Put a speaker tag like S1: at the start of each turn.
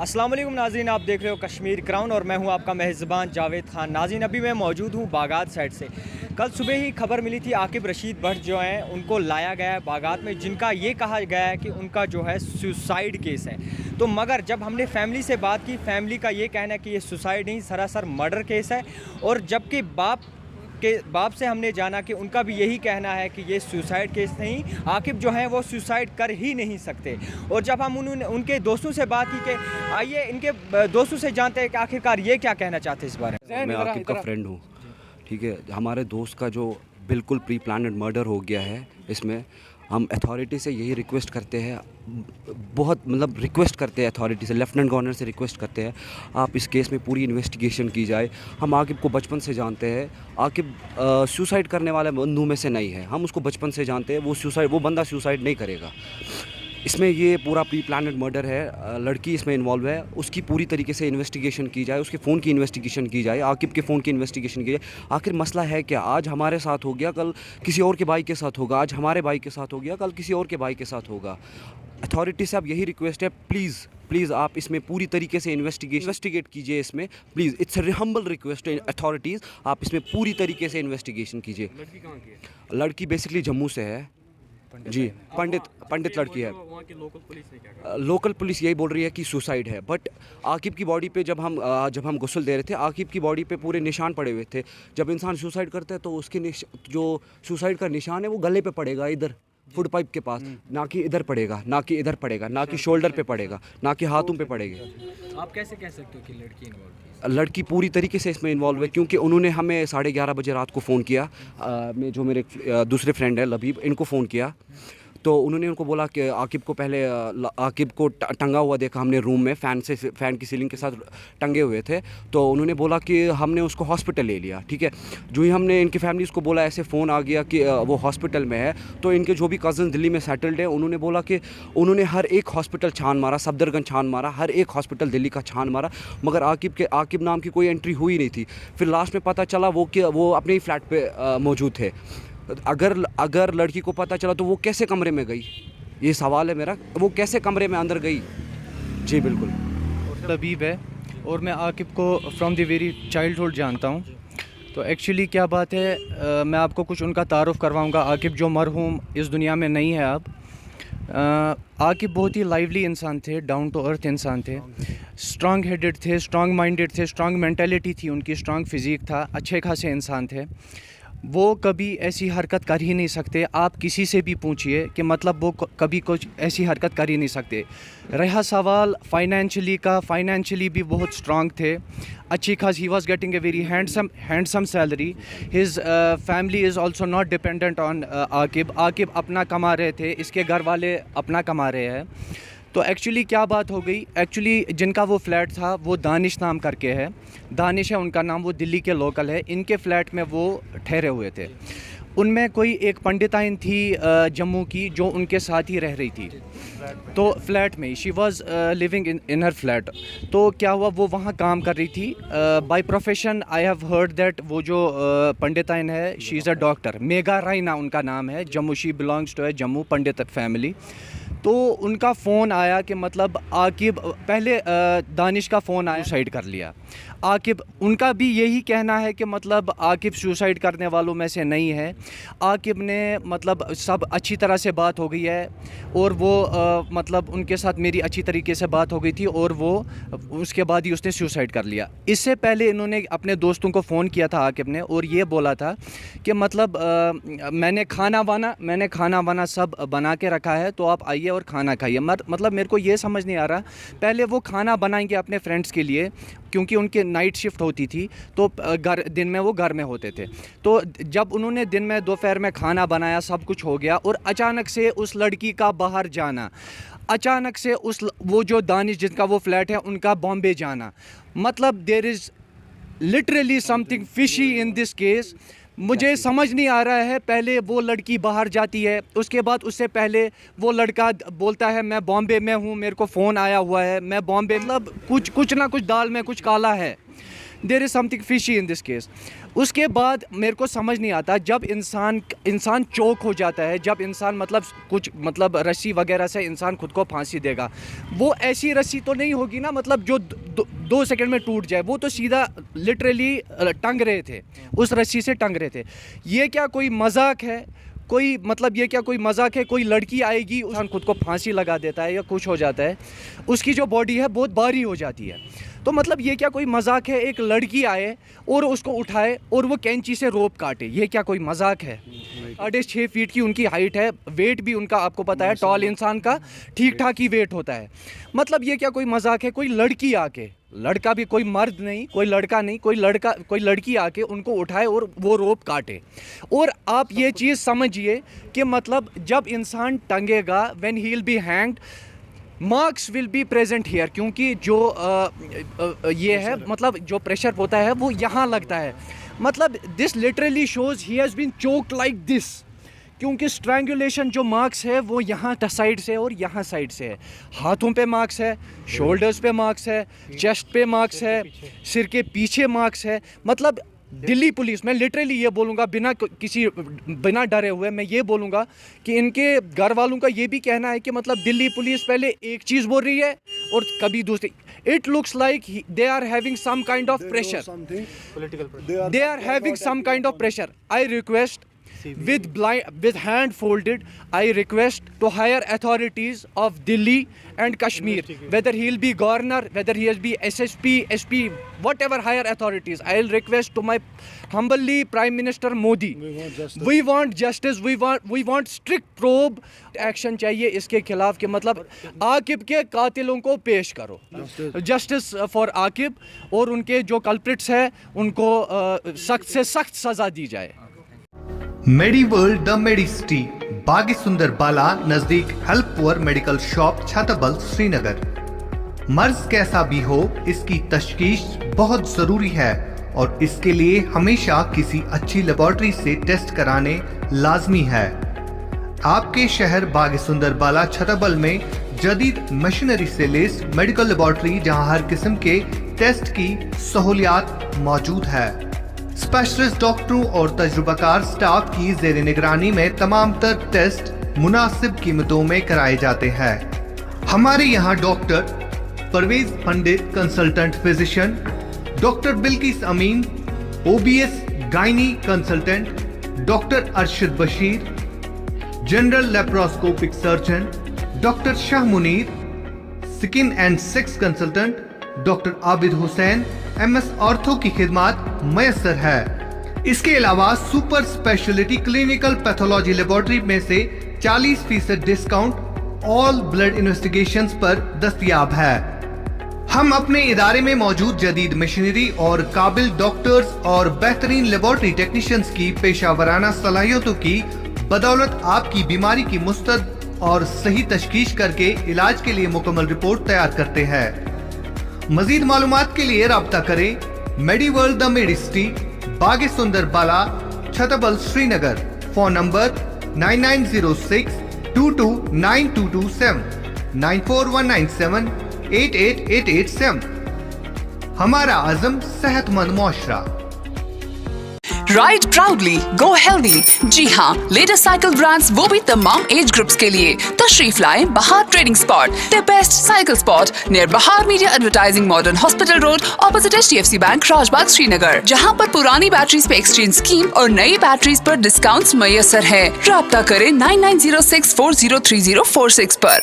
S1: अस्सलाम वालेकुम नाज़रीन, आप देख रहे हो कश्मीर क्राउन और मैं हूं आपका मेज़बान जावेद खान। नाज़रीन, अभी मैं मौजूद हूं बागात साइड से। कल सुबह ही खबर मिली थी आकिब रशीद भट्ट जो हैं उनको लाया गया है बागात में, जिनका ये कहा गया है कि उनका जो है सुसाइड केस है। तो मगर जब हमने फैमिली से बात की, फैमिली का ये कहना है कि ये सुसाइड नहीं, सरासर मर्डर केस है। और जबकि बाप से हमने जाना कि उनका भी यही कहना है कि ये सुसाइड केस नहीं, आकिब जो हैं वो सुसाइड कर ही नहीं सकते। और जब हम उनके दोस्तों से बात की कि आइए इनके दोस्तों से जानते हैं कि आखिरकार ये क्या कहना चाहते हैं इस बारे में।
S2: मैं आकिब का फ्रेंड हूँ, ठीक है। हमारे दोस्त का जो बिल्कुल प्री प्लानड मर्डर हो गया है, इसमें हम अथॉरिटी से यही रिक्वेस्ट करते हैं, बहुत मतलब रिक्वेस्ट करते हैं अथॉरिटी से, लेफ्टिनेंट गवर्नर से रिक्वेस्ट करते हैं आप इस केस में पूरी इन्वेस्टिगेशन की जाए। हम आकिब को बचपन से जानते हैं, आकिब सुसाइड करने वाले बंदों में से नहीं है, हम उसको बचपन से जानते हैं। वो बंदा सुसाइड नहीं करेगा। इसमें ये पूरा प्री प्लानड मर्डर है, लड़की इसमें इन्वॉल्व है, उसकी पूरी तरीके से इन्वेस्टिगेशन की जाए, उसके फ़ोन की इन्वेस्टिगेशन की जाए, आकिब के फ़ोन की इन्वेस्टिगेशन की जाए। आखिर मसला है क्या? आज हमारे साथ हो गया, कल किसी और के भाई के साथ होगा, आज हमारे भाई के साथ हो गया, कल किसी और के भाई के साथ होगा। अथॉरिटी से अब यही रिक्वेस्ट है, प्लीज़ आप इसमें पूरी तरीके से इन्वेस्टिगेट कीजिए इसमें, please. It's a humble request authorities, आप इसमें पूरी तरीके से इन्वेस्टिगेशन कीजिए।
S1: लड़की कहाँ की है?
S2: लड़की बेसिकली जम्मू से है जी, पंडित लड़की है।
S1: वहाँ की लोकल पुलिस ने क्या कहा?
S2: लोकल पुलिस यही बोल रही है कि सुसाइड है, बट आकिब की बॉडी पे जब हम गुस्ल दे रहे थे, आकिब की बॉडी पे पूरे निशान पड़े हुए थे। जब इंसान सुसाइड करता है तो उसके जो सुसाइड का निशान है वो गले पे पड़ेगा, इधर फुट पाइप के पास, ना कि इधर पड़ेगा, ना कि इधर पड़ेगा, ना कि शोल्डर पे पड़ेगा, ना कि हाथों पे पड़ेगी।
S1: आप कैसे कह सकते हो कि लड़की इन्वॉल्व थी?
S2: लड़की पूरी तरीके से इसमें इन्वॉल्व है, क्योंकि उन्होंने हमें 11:30 बजे रात को फ़ोन किया। जो मेरे दूसरे फ्रेंड है लबीब, इनको फ़ोन किया तो उन्होंने उनको बोला कि आकिब को टंगा हुआ देखा हमने रूम में, फ़ैन की सीलिंग के साथ टंगे हुए थे। तो उन्होंने बोला कि हमने उसको हॉस्पिटल ले लिया, ठीक है। जो ही हमने इनकी फैमिली को बोला, ऐसे फ़ोन आ गया कि वो हॉस्पिटल में है, तो इनके जो भी कज़न दिल्ली में सेटल्ड है, उन्होंने बोला कि उन्होंने हर एक हॉस्पिटल छान मारा, सफदरगंज छान मारा, हर एक हॉस्पिटल दिल्ली का छान मारा, मगर आकिब नाम की कोई एंट्री हुई नहीं थी। फिर लास्ट में पता चला वो अपने ही फ्लैट पे मौजूद थे। अगर लड़की को पता चला तो वो कैसे कमरे में गई, ये सवाल है मेरा, वो कैसे कमरे में अंदर गई? जी बिल्कुल।
S3: लबीब है और मैं आकिब को फ्रॉम द वेरी चाइल्डहुड जानता हूँ। तो एक्चुअली क्या बात है, मैं आपको कुछ उनका तारुफ करवाऊँगा। आकिब जो मरहूम इस दुनिया में नहीं है अब। आकिब बहुत ही लाइवली इंसान थे, डाउन टू अर्थ इंसान थे, स्ट्रॉन्ग हेडेड थे, स्ट्रॉन्ग माइंडेड थे, स्ट्रॉन्ग मेंटालिटी थी उनकी, स्ट्रॉन्ग फिज़िक था, अच्छे खासे इंसान थे। वो कभी ऐसी हरकत कर ही नहीं सकते। आप किसी से भी पूछिए कि मतलब वो कभी कुछ ऐसी हरकत कर ही नहीं सकते। रहा सवाल फाइनेंशियली का, फाइनेंशियली भी बहुत स्ट्रॉन्ग थे, अच्छी खास। He was getting a very handsome salary. His family is also not dependent on Aqib. Aqib अपना कमा रहे थे, इसके घर वाले अपना कमा रहे हैं। तो एक्चुअली क्या बात हो गई, एक्चुअली जिनका वो फ्लैट था वो दानिश नाम करके है, दानिश है उनका नाम, वो दिल्ली के लोकल है। इनके फ्लैट में वो ठहरे हुए थे। उनमें कोई एक पंडिताइन थी जम्मू की, जो उनके साथ ही रह रही थी। तो फ्लैट में she was living in her flat. तो क्या हुआ, वो वहाँ काम कर रही थी। By profession I have heard that वो जो पंडिताइन है, she is a doctor. Mega राइना उनका नाम है, जम्मू, शी बिलोंग्स टू है जम्मू पंडित फैमिली। तो उनका फ़ोन आया कि मतलब आकिब, पहले दानिश का फ़ोन आया, सुसाइड कर लिया। आकिब, उनका भी यही कहना है कि मतलब आकिब सुसाइड करने वालों में से नहीं है। आकिब ने मतलब सब अच्छी तरह से बात हो गई है, और वो मतलब उनके साथ मेरी अच्छी तरीके से बात हो गई थी, और वो उसके बाद ही उसने सुसाइड कर लिया। इससे पहले इन्होंने अपने दोस्तों को फ़ोन किया था आकिब ने, और ये बोला था कि मतलब मैंने खाना वाना सब बना के रखा है, तो आप आइए और खाना खाइए। मतलब मेरे को ये समझ नहीं आ रहा, पहले वो खाना बनाएंगे अपने फ्रेंड्स के लिए, क्योंकि उनकी नाइट शिफ्ट होती थी, तो दिन में वो घर में होते थे। तो जब उन्होंने दिन में दोपहर में खाना बनाया, सब कुछ हो गया, और अचानक से उस लड़की का बाहर जाना, अचानक से वो जो दानिश जिनका वो फ्लैट है उनका बॉम्बे जाना, मतलब there is literally something fishy in this case. मुझे समझ नहीं आ रहा है, पहले वो लड़की बाहर जाती है, उसके बाद उससे पहले वो लड़का बोलता है मैं बॉम्बे में हूँ, मेरे को फ़ोन आया हुआ है, मैं बॉम्बे, मतलब कुछ ना कुछ दाल में कुछ काला है। There is something fishy in this case. उसके बाद मेरे को समझ नहीं आता, जब इंसान चौक हो जाता है, जब इंसान मतलब रस्सी वगैरह से इंसान खुद को फांसी देगा, वो ऐसी रस्सी तो नहीं होगी ना मतलब जो 2 सेकंड में टूट जाए, वो तो सीधा लिटरली टंग रहे थे, उस रस्सी से टंग रहे थे। ये क्या कोई मजाक है? कोई मतलब ये क्या कोई मजाक है? कोई लड़की आएगी, इंसान खुद को फांसी लगा देता है या कुछ हो जाता है, उसकी जो बॉडी है बहुत भारी हो जाती है, तो मतलब ये क्या कोई मजाक है? एक लड़की आए और उसको उठाए और वो कैंची से रोप काटे, ये क्या कोई मजाक है? 6.5 फीट की उनकी हाइट है, वेट भी उनका आपको पता है, टॉल इंसान का ठीक ठाक ही वेट होता है, मतलब ये क्या कोई मजाक है? कोई लड़की आके, लड़का भी कोई मर्द नहीं, कोई लड़का नहीं, कोई लड़की आके उनको उठाए और वो रोप काटे। और आप ये चीज़ समझिए कि मतलब जब इंसान टंगेगा, when he will be hanged, marks will be present here, क्योंकि जो ये है मतलब जो प्रेशर होता है वो यहाँ लगता है, मतलब this literally shows he has been choked like this, क्योंकि स्ट्रैंगुलेशन जो मार्क्स है वो यहाँ साइड से और यहाँ साइड से है, हाथों पे मार्क्स है, शोल्डर्स पे मार्क्स है, चेस्ट पे मार्क्स है, सिर के पीछे मार्क्स है। मतलब दिल्ली पुलिस, मैं लिटरली ये बोलूँगा बिना डरे हुए मैं ये बोलूँगा कि इनके घर वालों का ये भी कहना है कि मतलब दिल्ली पुलिस पहले एक चीज़ बोल रही है और कभी दूसरी। It looks like they are having some kind of pressure, they are having some kind of pressure. I request with hand folded, I request to higher authorities of Delhi and Kashmir, whether he will be governor, whether he will be SSP, SP, whatever higher authorities, I will request to my humbly Prime Minister Modi, we want justice, we want strict probe action चाहिए इसके खिलाफ, कि मतलब आकिब के कातिलों को पेश करो, justice for Aqib, और उनके जो कल्प्रिट्स हैं उनको सख्त से सख्त सज़ा दी जाए।
S4: मेडिवर्ल्ड द मेडिसिटी, बागी सुंदर बाला नजदीक हेल्पपुर मेडिकल शॉप, छतबल, श्रीनगर। मर्ज कैसा भी हो, इसकी तशखीस बहुत जरूरी है और इसके लिए हमेशा किसी अच्छी लेबोरेटरी से टेस्ट कराने लाजमी है। आपके शहर बागी सुंदर बाला, छतबल में जदीद मशीनरी से लेस मेडिकल लेबोरेटरी, जहां हर किस्म के टेस्ट की सहूलियात मौजूद है। स्पेशलिस्ट डॉक्टरों और तजुर्बाकार स्टाफ की जेर निगरानी में तमाम तर टेस्ट मुनासिब कीमतों में कराए जाते हैं। हमारे यहाँ doctor Parvez Pandit consultant physician, doctor Bilkis Amin OBS gynae consultant, doctor Arshad Bashir general laparoscopic surgeon, doctor Shah Munir skin and sex consultant, doctor Abid Hussain MS ortho की खिदमत मयसर है। इसके अलावा super speciality clinical pathology laboratory में से 40% डिस्काउंट ऑल ब्लड इन्वेस्टिगेशंस पर दस्तयाब है। हम अपने इदारे में मौजूद जदीद मशीनरी और काबिल डॉक्टर्स और बेहतरीन लेबोरेटरी टेक्नीशियंस की पेशावराना सलाहियतों की बदौलत आपकी बीमारी की मुस्तद और सही तशखीस करके इलाज के लिए मुकम्मल रिपोर्ट तैयार करते हैं। मजीद मालूमात के लिए राब्ता करें मेडिवर्ल्ड the Medicity, Bagi Sundar Bala, Chhatabal, Srinagar. Phone number 9906 229227 94197 88887। हमारा आज़म सेहतमंद मुआशरा।
S5: Ride proudly, go healthy. जी हाँ, लेटेस्ट साइकिल ब्रांड्स, वो भी तमाम एज ग्रुप्स के लिए। तशरीफ लाएं Bahar trading spot, the best cycle spot near Bahar media advertising, modern hospital road, opposite HDFC bank, Rajbagh, Srinagar, जहाँ पर पुरानी बैटरीज पे एक्सचेंज स्कीम और नई बैटरीज पर डिस्काउंट्स मयसर है। राब्ता करें 9906 403046 पर।